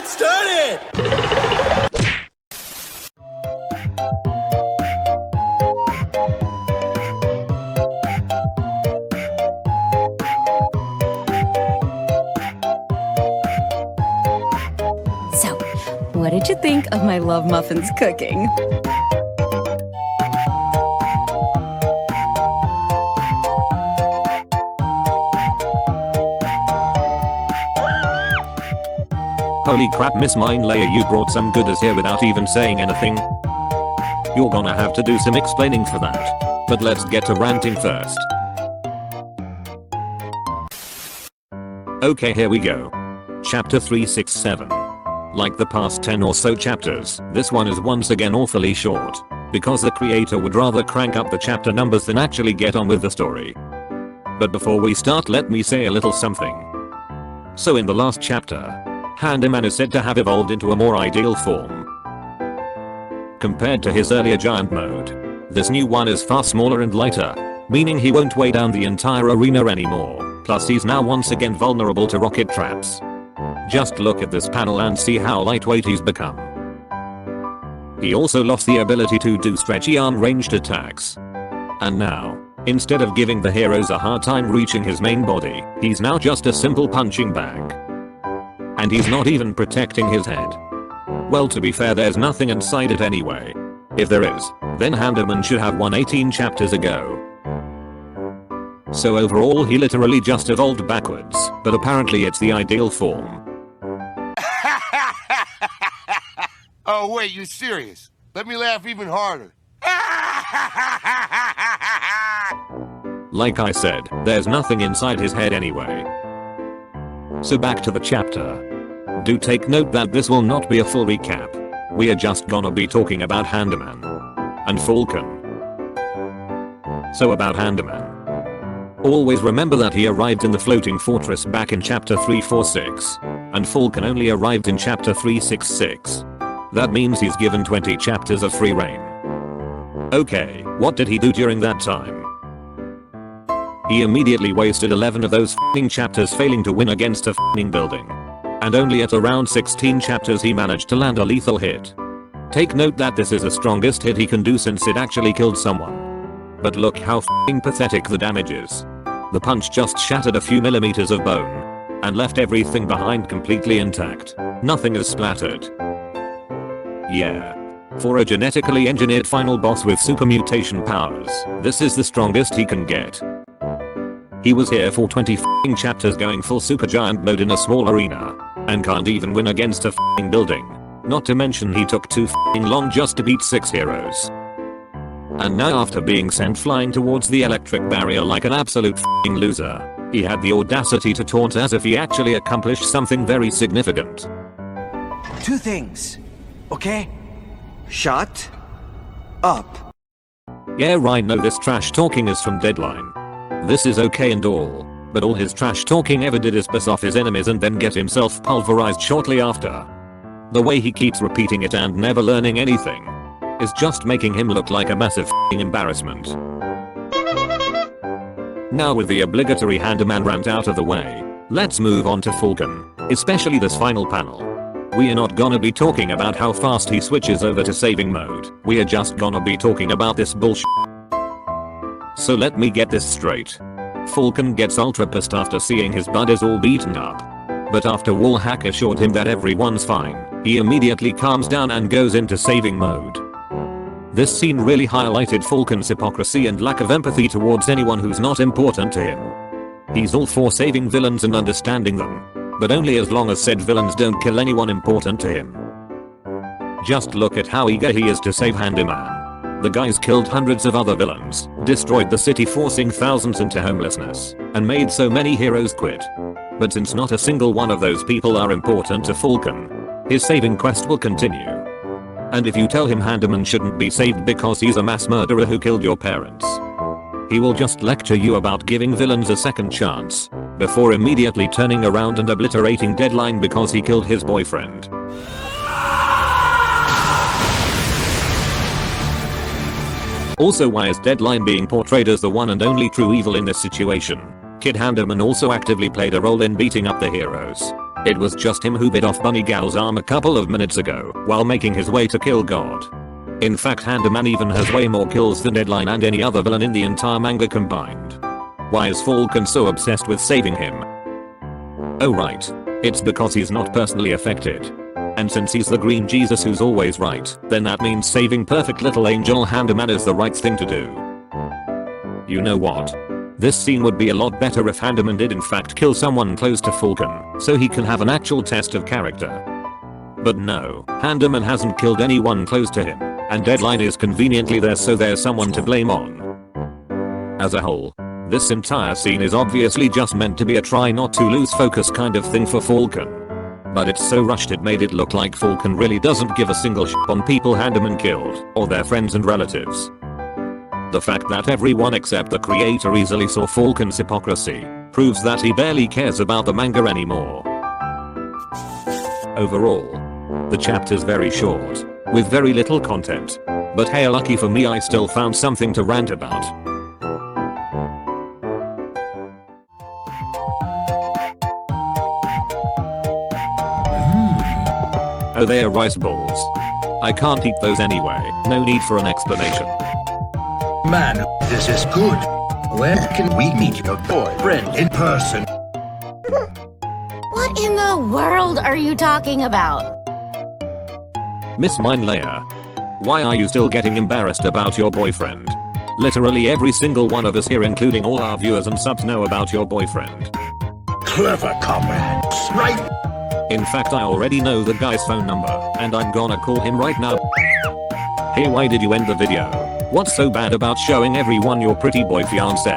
started! So, what did you think of my Love Muffins cooking? Holy crap, Miss Mindlayer, you brought some gooders here without even saying anything. You're gonna have to do some explaining for that. But let's get to ranting first. Okay, here we go. Chapter 367. Like the past 10 or so chapters, this one is once again awfully short. Because the creator would rather crank up the chapter numbers than actually get on with the story. But before we start, let me say a little something. So in the last chapter, Handyman is said to have evolved into a more ideal form. Compared to his earlier giant mode, this new one is far smaller and lighter, meaning he won't weigh down the entire arena anymore, plus he's now once again vulnerable to rocket traps. Just look at this panel and see how lightweight he's become. He also lost the ability to do stretchy arm ranged attacks. And now, instead of giving the heroes a hard time reaching his main body, he's now just a simple punching bag. And he's not even protecting his head. Well, to be fair, there's nothing inside it anyway. If there is, then Handyman should have won 18 chapters ago. So overall he literally just evolved backwards, but apparently it's the ideal form. Oh wait, you're serious? Let me laugh even harder. Like I said, there's nothing inside his head anyway. So back to the chapter. Do take note that this will not be a full recap. We are just gonna be talking about Handyman and Falcon. So about Handyman. Always remember that he arrived in the floating fortress back in chapter 346, and Falcon only arrived in chapter 366. That means he's given 20 chapters of free reign. Okay, what did he do during that time? He immediately wasted 11 of those f***ing chapters failing to win against a f***ing building. And only at around 16 chapters he managed to land a lethal hit. Take note that this is the strongest hit he can do since it actually killed someone. But look how f***ing pathetic the damage is. The punch just shattered a few millimeters of bone and left everything behind completely intact. Nothing is splattered. Yeah. For a genetically engineered final boss with super mutation powers, this is the strongest he can get. He was here for 20 f***ing chapters going full super giant mode in a small arena, and can't even win against a f***ing building. Not to mention he took too f***ing long just to beat 6 heroes. And now after being sent flying towards the electric barrier like an absolute f***ing loser, he had the audacity to taunt as if he actually accomplished something very significant. Two things, okay? Shut up. Yeah, right, no, this trash talking is from Deadline. This is okay and all, but all his trash talking ever did is piss off his enemies and then get himself pulverized shortly after. The way he keeps repeating it and never learning anything is just making him look like a massive f***ing embarrassment. Now with the obligatory Handyman rant out of the way, let's move on to Falcon, especially this final panel. We are not gonna be talking about how fast he switches over to saving mode, we are just gonna be talking about this bullshit. So let me get this straight. Falcon gets ultra pissed after seeing his buddies all beaten up. But after Wallhack assured him that everyone's fine, he immediately calms down and goes into saving mode. This scene really highlighted Falcon's hypocrisy and lack of empathy towards anyone who's not important to him. He's all for saving villains and understanding them, but only as long as said villains don't kill anyone important to him. Just look at how eager he is to save Handyman. The guy's killed hundreds of other villains, destroyed the city forcing thousands into homelessness, and made so many heroes quit. But since not a single one of those people are important to Falcon, his saving quest will continue. And if you tell him Handyman shouldn't be saved because he's a mass murderer who killed your parents, he will just lecture you about giving villains a second chance, before immediately turning around and obliterating Deadline because he killed his boyfriend. Also, why is Deadline being portrayed as the one and only true evil in this situation? Kid Handyman also actively played a role in beating up the heroes. It was just him who bit off Bunny Gal's arm a couple of minutes ago while making his way to kill God. In fact, Handyman even has way more kills than Deadline and any other villain in the entire manga combined. Why is Falcon so obsessed with saving him? Oh right. It's because he's not personally affected. And since he's the green Jesus who's always right, then that means saving perfect little angel Handyman is the right thing to do. You know what? This scene would be a lot better if Handyman did in fact kill someone close to Falcon, so he can have an actual test of character. But no, Handyman hasn't killed anyone close to him, and Deadline is conveniently there, so there's someone to blame on. As a whole, this entire scene is obviously just meant to be a try not to lose focus kind of thing for Falcon. But it's so rushed it made it look like Falcon really doesn't give a single shit on people Handyman killed, or their friends and relatives. The fact that everyone except the creator easily saw Falcon's hypocrisy proves that he barely cares about the manga anymore. Overall, the chapter's very short, with very little content. But hey, lucky for me, I still found something to rant about. Oh, they are rice balls. I can't eat those anyway, no need for an explanation. Man, this is good. Where can we meet your boyfriend in person? What in the world are you talking about? Miss Mindlayer, why are you still getting embarrassed about your boyfriend? Literally every single one of us here, including all our viewers and subs, know about your boyfriend. Clever comrades, right? In fact, I already know the guy's phone number, and I'm gonna call him right now. Hey, why did you end the video? What's so bad about showing everyone your pretty boy fiancé?